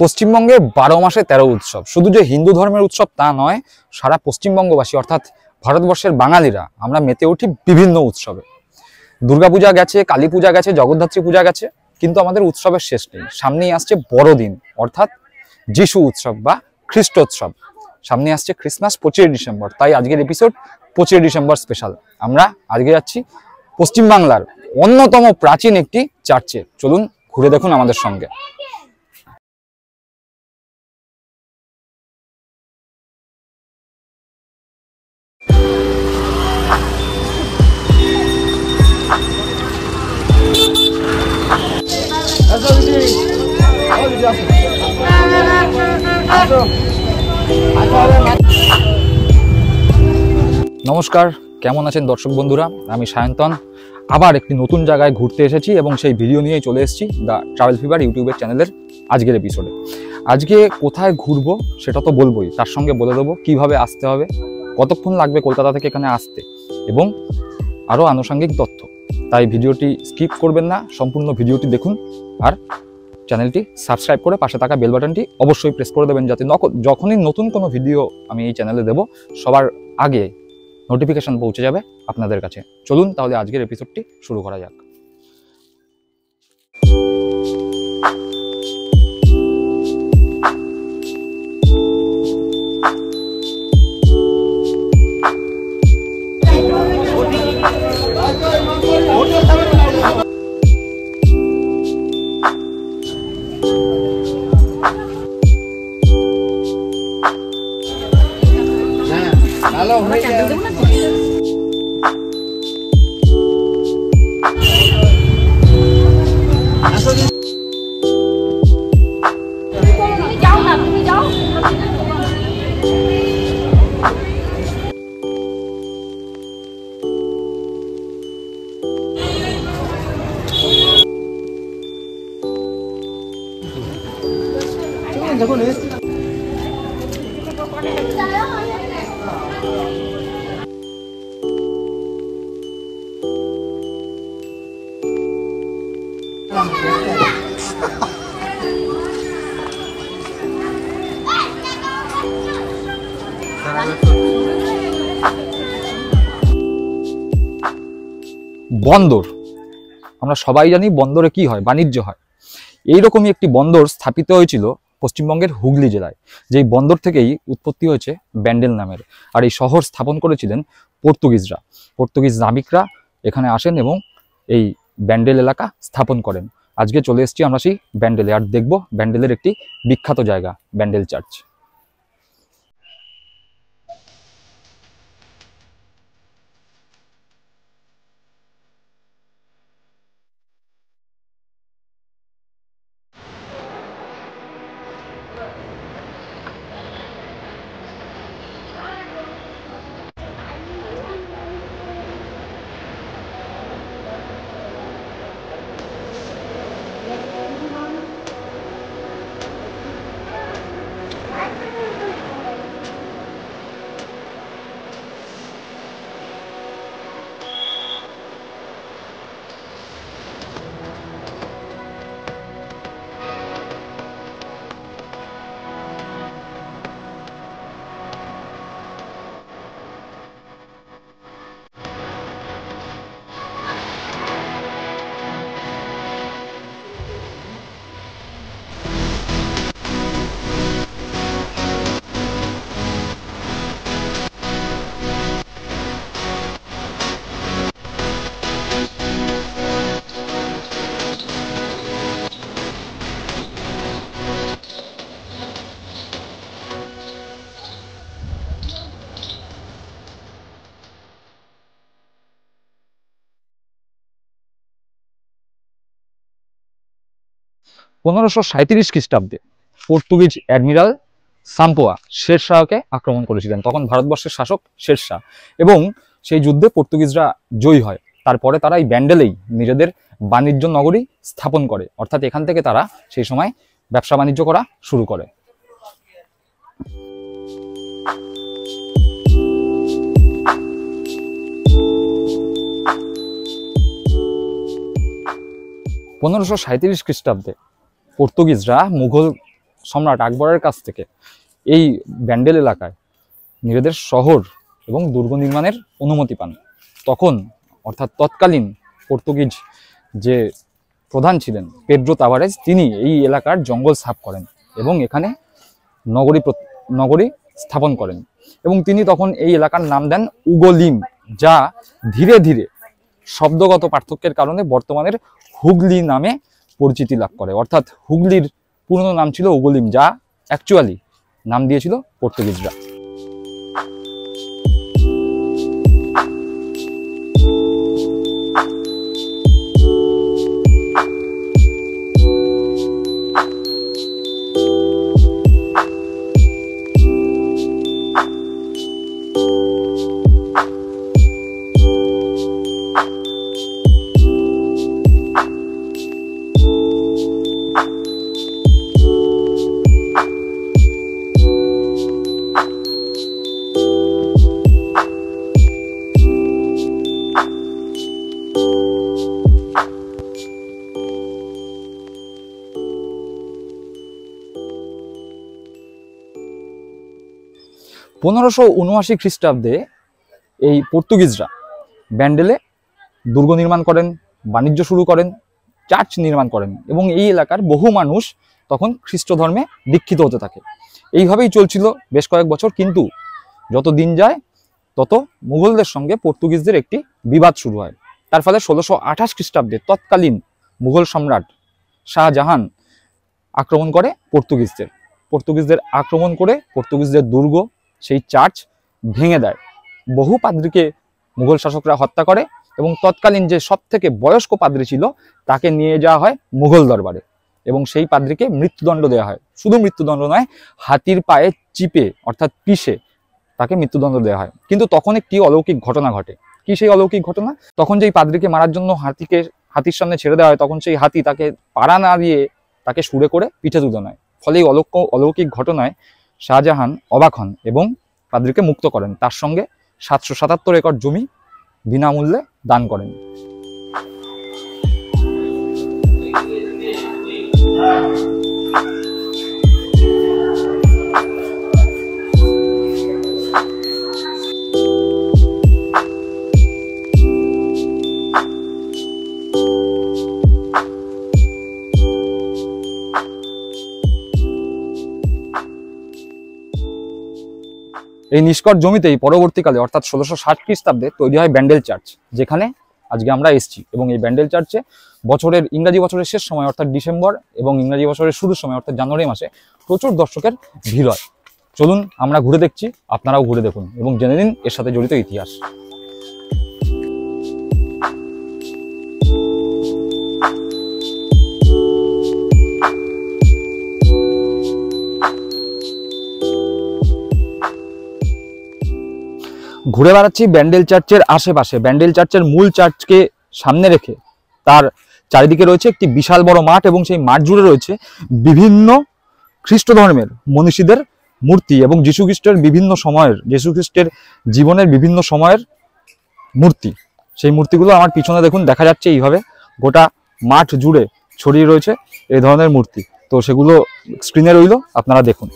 পশ্চিমবঙ্গে 12 মাসে 13 উৎসব। শুধু যে হিন্দু ধর্মের উৎসব তা নয়, সারা পশ্চিমবঙ্গবাসী অর্থাৎ ভারতবর্ষের বাঙালিরা আমরা মেতে উঠি বিভিন্ন উৎসবে। দুর্গাপূজা গেছে, কালী পূজা গেছে, জগদ্ধাত্রী পূজা গেছে, কিন্তু আমাদের উৎসবের শেষ নেই। সামনেই আসছে বড়দিন অর্থাৎ যিশু উৎসব বা খ্রিস্টোৎসব। সামনে আসছে ক্রিসমাস 25 ডিসেম্বর। তাই আজকের এপিসোড 25 ডিসেম্বর স্পেশাল। আমরা আজকে যাচ্ছি পশ্চিমবাংলার অন্যতম প্রাচীন একটি চার্চে। চলুন ঘুরে দেখুন আমাদের সঙ্গে। নমস্কার, কেমন আছেন দর্শক বন্ধুরা? আমি সায়ন্তন আবার একটি নতুন জায়গায় ঘুরতে এসেছি এবং সেই ভিডিও নিয়ে চলে এসেছি দ্য ট্রাভেল ফিভার ইউটিউবের চ্যানেলের আজকের এপিসোডে। আজকে কোথায় ঘুরবো সেটা তো বলবোই, তার সঙ্গে বলে দেবো কিভাবে আসতে হবে, কতক্ষণ লাগবে কলকাতা থেকে এখানে আসতে এবং আরও আনুষঙ্গিক তথ্য। তাই ভিডিওটি স্কিপ করবেন না, সম্পূর্ণ ভিডিওটি দেখুন আর চ্যানেলটি সাবস্ক্রাইব করে পাশে থাকা বেল বাটনটি অবশ্যই প্রেস করে দেবেন, যাতে যখনই নতুন কোনো ভিডিও আমি এই চ্যানেলে দেব সবার আগে নোটিফিকেশন পৌঁছে যাবে আপনাদের কাছে। চলুন তাহলে আজকের এপিসোডটি শুরু করা যাক। বন্দর, আমরা সবাই জানি বন্দরে কি হয়, বাণিজ্য হয়। এইরকমই একটি বন্দর স্থাপিত হয়েছিল পশ্চিমবঙ্গের হুগলি জেলায়। যেই বন্দর থেকেই উৎপত্তি হয়েছে ব্যান্ডেল নামের। আর এই শহর স্থাপন করেছিলেন পর্তুগিজরা। পর্তুগিজ নাবিকরা এখানে আসেন এবং এই ব্যান্ডেল এলাকা স্থাপন করেন। আজকে চলে এসেছি আমরা সেই ব্যান্ডেলে আর দেখব ব্যান্ডেলের একটি বিখ্যাত জায়গা, ব্যান্ডেল চার্চ। 1537 খ্রিস্টাব্দে পর্তুগিজ অ্যাডমিরাল সাম্পোয়া শেরশাহকে আক্রমণ করেছিলেন। তখন ভারতবর্ষের শাসক শেরশাহ, এবং সেই যুদ্ধে পর্তুগিজরা জয়ী হয়। তারপরে তারা এই ব্যান্ডেলেই নিজেদের বাণিজ্য নগরী স্থাপন করে, অর্থাৎ এখান থেকে তারা সেই সময় ব্যবসা বাণিজ্য করা শুরু করে। 1537 খ্রিস্টাব্দে পর্তুগিজরা মুঘল সম্রাট আকবরের কাছ থেকে এই ব্যান্ডেল এলাকায় নিজেদের শহর এবং দুর্গ নির্মাণের অনুমতি পান, তখন অর্থাৎ তৎকালীন পর্তুগিজ যে প্রধান ছিলেন পেড্রো তাভারেজ, তিনি এই এলাকার জঙ্গল সাফ করেন এবং এখানে নগরী স্থাপন করেন এবং তিনি তখন এই এলাকার নাম দেন উগোলিম, যা ধীরে ধীরে শব্দগত পার্থক্যের কারণে বর্তমানের হুগলি নামে পরিচিতি লাভ করে। অর্থাৎ হুগলির পুরনো নাম ছিল উগোলিম, যা অ্যাকচুয়ালি নাম দিয়েছিল পর্তুগিজরা। 1579 খ্রিস্টাব্দে এই পর্তুগিজরা ব্যান্ডেলে দুর্গ নির্মাণ করেন, বাণিজ্য শুরু করেন, চার্চ নির্মাণ করেন এবং এই এলাকার বহু মানুষ তখন খ্রিস্ট ধর্মে দীক্ষিত হতে থাকে। এইভাবেই চলছিল বেশ কয়েক বছর, কিন্তু যত দিন যায় তত মুঘলদের সঙ্গে পর্তুগিজদের একটি বিবাদ শুরু হয়। তার ফলে 1628 খ্রিস্টাব্দে তৎকালীন মুঘল সম্রাট শাহজাহান আক্রমণ করে পর্তুগিজদের আক্রমণ করে পর্তুগিজদের দুর্গ, সেই চার্চ ভেঙে দেয়। বহু পাদ্রীকে মুঘল শাসকরা হত্যা করে এবং তৎকালীন যে সব থেকে বয়স্ক পাদ্রী ছিল তাকে নিয়ে যাওয়া হয় মুঘল দরবারে এবং সেই পাদ্রীকে মৃত্যুদণ্ড দেওয়া হয়। শুধু মৃত্যুদণ্ড নয়, হাতির পায়ে চিপে অর্থাৎ পিষে তাকে মৃত্যুদণ্ড দেওয়া হয়। কিন্তু তখন একটি অলৌকিক ঘটনা ঘটে। কি সেই অলৌকিক ঘটনা? তখন যেই পাদ্রীকে মারার জন্য হাতির সামনে ছেড়ে দেওয়া হয়, তখন সেই হাতি তাকে পাড়া না দিয়ে তাকে সুরে করে পিঠে তুলে নেয়। ফলে এই অলৌকিক ঘটনায় শাহজাহান অবাক হন এবং পাদ্রীকে মুক্ত করেন। তার সঙ্গে 777 একর জমি বিনামূল্যে দান করেন। এই নিষ্কর জমিতেই পরবর্তীকালে অর্থাৎ 1660 খ্রিস্টাব্দে তৈরি হয় ব্যান্ডেল চার্চ, যেখানে আজকে আমরা এসেছি। এবং এই ব্যান্ডেল চার্চে ইংরাজি বছরের শেষ সময় অর্থাৎ ডিসেম্বর এবং ইংরাজি বছরের শুরুর সময় অর্থাৎ জানুয়ারি মাসে প্রচুর দর্শকের ভিড় হয়। চলুন আমরা ঘুরে দেখছি, আপনারাও ঘুরে দেখুন এবং জেনে নিন এর সাথে জড়িত ইতিহাস। ঘুরে বেড়াচ্ছি ব্যান্ডেল চার্চের আশেপাশে। ব্যান্ডেল চার্চের মূল চার্চকে সামনে রেখে তার চারিদিকে রয়েছে একটি বিশাল বড় মাঠ এবং সেই মাঠ জুড়ে রয়েছে বিভিন্ন খ্রিস্ট ধর্মের মনীষীদের মূর্তি এবং যীশু খ্রিস্টের জীবনের বিভিন্ন সময়ের মূর্তি। সেই মূর্তিগুলো আমার পিছনে দেখুন, দেখা যাচ্ছে এইভাবে গোটা মাঠ জুড়ে ছড়িয়ে রয়েছে এই ধরনের মূর্তি। তো সেগুলো স্ক্রিনে রইল, আপনারা দেখুন।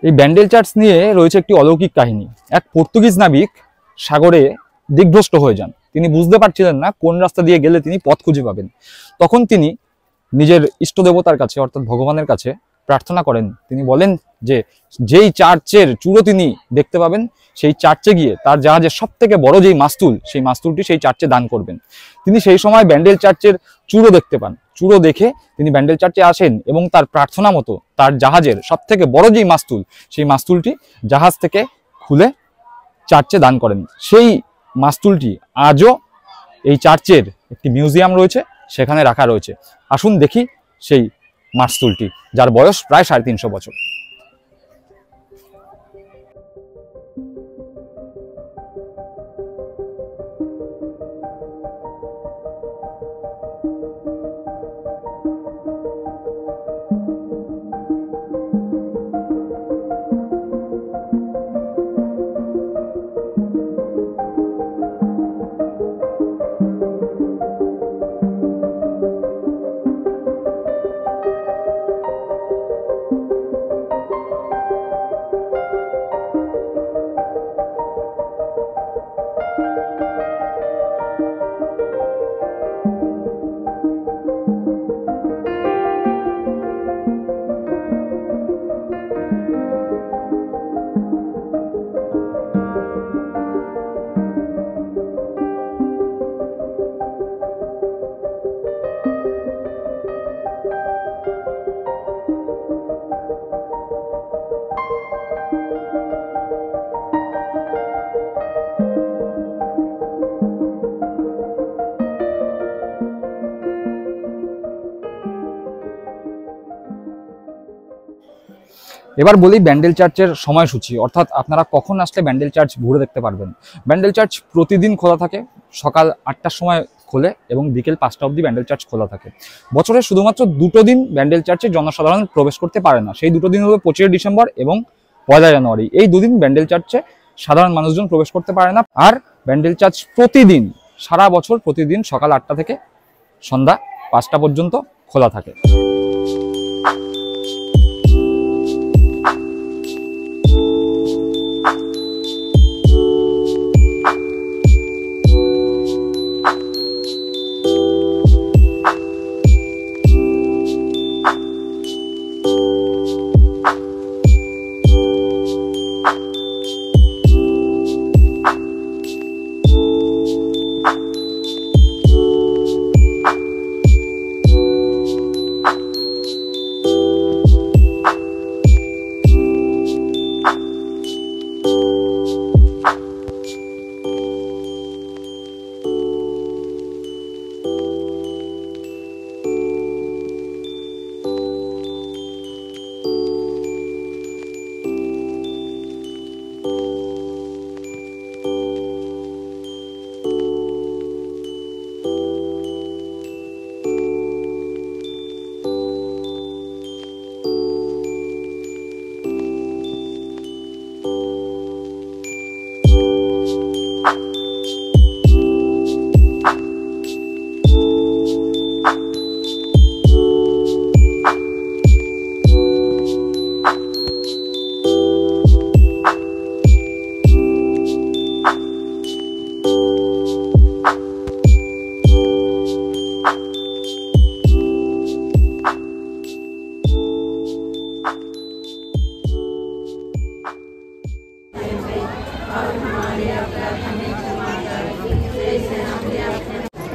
এই ব্যান্ডেল চার্চ নিয়ে রয়েছে একটি অলৌকিক কাহিনী। এক পর্তুগিজ নাবিক সাগরে দিগ্ভ্রষ্ট হয়ে যান। তিনি বুঝতে পারছিলেন না কোন রাস্তা দিয়ে গেলে তিনি পথ খুঁজে পাবেন। তখন তিনি নিজের ইষ্ট দেবতার কাছে অর্থাৎ ভগবানের কাছে প্রার্থনা করেন। তিনি বলেন যে যেই চার্চের চূড়ো তিনি দেখতে পাবেন সেই চার্চে গিয়ে তার জাহাজের সব থেকে বড় যেই মাস্তুল, সেই মাস্তুলটি সেই চার্চে দান করবেন। তিনি সেই সময় ব্যান্ডেল চার্চের চূড়ো দেখতে পান। চূড়ো দেখে তিনি ব্যান্ডেল চার্চে আসেন এবং তার প্রার্থনা মতো তার জাহাজের সব থেকে বড় যেই মাস্তুল, সেই মাস্তুলটি জাহাজ থেকে খুলে চার্চে দান করেন। সেই মাস্তুলটি আজও এই চার্চের একটি মিউজিয়াম রয়েছে, সেখানে রাখা রয়েছে। আসুন দেখি সেই মাস্তুলটি, যার বয়স প্রায় 350 বছর। এবার বলি ব্যান্ডেল চার্চের সময়সূচি, অর্থাৎ আপনারা কখন আসলে ব্যান্ডেল চার্চ ঘুরে দেখতে পারবেন। ব্যান্ডেল চার্চ প্রতিদিন খোলা থাকে, সকাল 8টার সময় খোলে এবং বিকেল 5টা অবধি ব্যান্ডেল চার্চ খোলা থাকে। বছরে শুধুমাত্র 2টো দিন ব্যান্ডেল চার্চে জনসাধারণ প্রবেশ করতে পারে না। সেই 2টো দিন হলো 25 ডিসেম্বর এবং 1 জানুয়ারি। এই দুদিন ব্যান্ডেল চার্চে সাধারণ মানুষজন প্রবেশ করতে পারে না। আর ব্যান্ডেল চার্চ প্রতিদিন, সারা বছর প্রতিদিন সকাল 8টা থেকে সন্ধ্যা 5টা পর্যন্ত খোলা থাকে।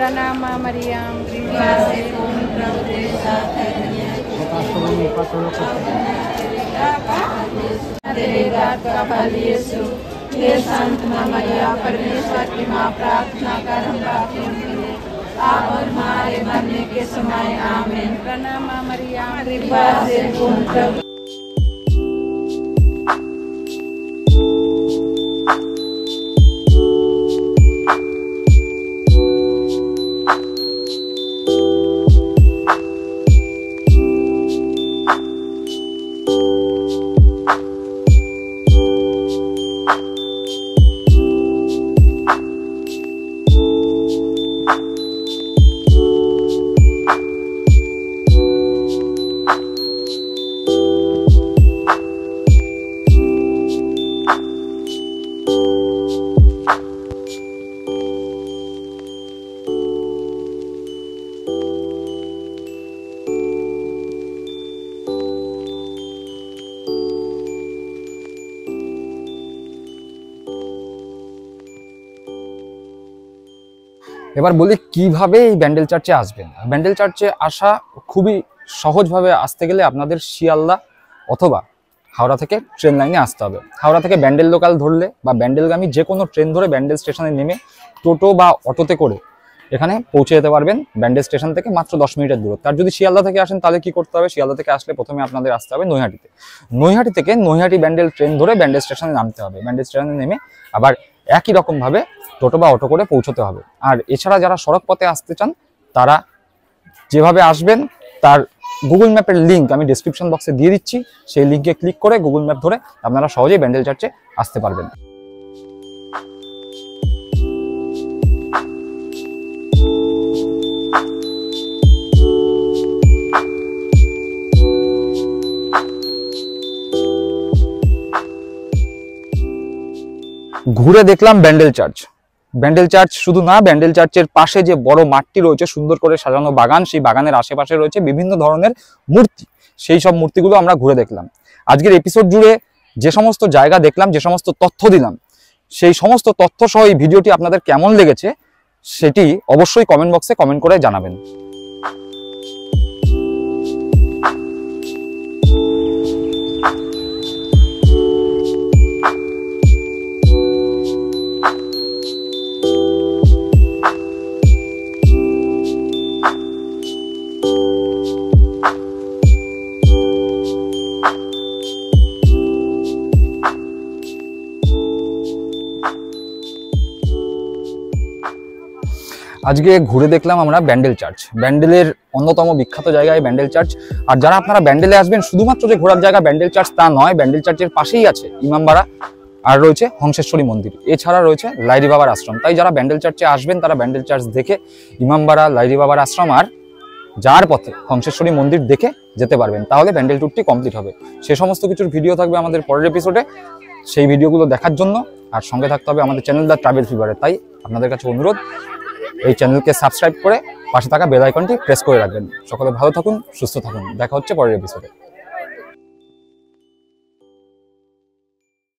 Pranama Mariam, कृपा से पूर्ण प्रभु तेरे साथ है तेरे दात का फल यीशु। हे संत मां मरिया, परमेश्वर की मां, प्रार्थना कर हम पापियों के लिए अब और हमारे मरने के समय आमीन। प्रणाम मरिया, कृपा से पूर्ण प्रभु এবার বলি কিভাবে এই ব্যান্ডেল চার্চে আসবেন। ব্যান্ডেল চার্চে আসা খুবই সহজভাবে আসতে গেলে আপনাদের শিয়ালদা অথবা হাওড়া থেকে ট্রেন লাইনে আসতে হবে। হাওড়া থেকে ব্যান্ডেল লোকাল ধরলে বা ব্যান্ডেলগামী যে কোনো ট্রেন ধরে ব্যান্ডেল স্টেশনে নেমে টোটো বা অটোতে করে এখানে পৌঁছে যেতে পারবেন ব্যান্ডেল স্টেশন থেকে মাত্র 10 মিনিটের দূরত্ব। আর যদি শিয়ালদা থেকে আসেন তাহলে কি করতে হবে, শিয়ালদা থেকে আসলে প্রথমে আপনাদের আসতে হবে নৈহাটিতে। নৈহাটি থেকে নৈহাটি ব্যান্ডেল ট্রেন ধরে ব্যান্ডেল স্টেশনে নামতে হবে। ব্যান্ডেল স্টেশনে নেমে আবার একই রকমভাবে টোটো বা অটো করে পৌঁছতে হবে। আর এছাড়া যারা সড়ক পথে আসতে চান তারা যেভাবে আসবেন তার গুগল ম্যাপের লিঙ্ক আমি ডেসক্রিপশন বক্সে দিয়ে দিচ্ছি, সেই লিঙ্কে ক্লিক করে গুগল ম্যাপ ধরে আপনারা সহজেই ব্যান্ডেল চার্চে আসতে পারবেন। ঘুরে দেখলাম ব্যান্ডেল চার্চ। ব্যান্ডেল চার্চ শুধু না, ব্যান্ডেল চার্চের পাশে যে বড় মাঠটি রয়েছে সুন্দর করে সাজানো বাগান, সেই বাগানের আশেপাশে রয়েছে বিভিন্ন ধরনের মূর্তি। সেই সব মূর্তিগুলো আমরা ঘুরে দেখলাম। আজকের এপিসোড জুড়ে যে সমস্ত জায়গা দেখলাম, যে সমস্ত তথ্য দিলাম, সেই সমস্ত তথ্য সহ এই ভিডিওটি আপনাদের কেমন লেগেছে সেটি অবশ্যই কমেন্ট বক্সে কমেন্ট করে জানাবেন। আজকে ঘুরে দেখলাম আমরা ব্যান্ডেল চার্চ, ব্যান্ডেলের অন্যতম বিখ্যাত জায়গায় ব্যান্ডেল চার্চ। আর যারা আপনারা ব্যান্ডেলে আসবেন শুধুমাত্র যে ঘোরার জায়গা ব্যান্ডেল চার্চ তা নয়, ব্যান্ডেল চার্চের পাশেই আছে ইমামবাড়া আর রয়েছে হংসেশ্বরী মন্দির, এছাড়া রয়েছে লাইরি বাবার আশ্রম। তাই যারা ব্যান্ডেল চার্চে আসবেন তারা ব্যান্ডেল চার্চ দেখে ইমামবাড়া, লাইরি বাবার আশ্রম আর যার পথে হংসেশ্বরী মন্দির দেখে যেতে পারবেন, তাহলে ব্যান্ডেল ট্যুরটি কমপ্লিট হবে। সে সমস্ত কিছুর ভিডিও থাকবে আমাদের পরের এপিসোডে, সেই ভিডিওগুলো দেখার জন্য আর সঙ্গে থাকতে হবে আমাদের চ্যানেল দ্য ট্রাভেল ফিভারে। তাই আপনাদের কাছে অনুরোধ, এই চ্যানেলকে সাবস্ক্রাইব করে পাশে থাকা বেল আইকনটি প্রেস করে রাখবেন। সকলে ভালো থাকুন, সুস্থ থাকুন, দেখা হচ্ছে পরের এপিসোডে।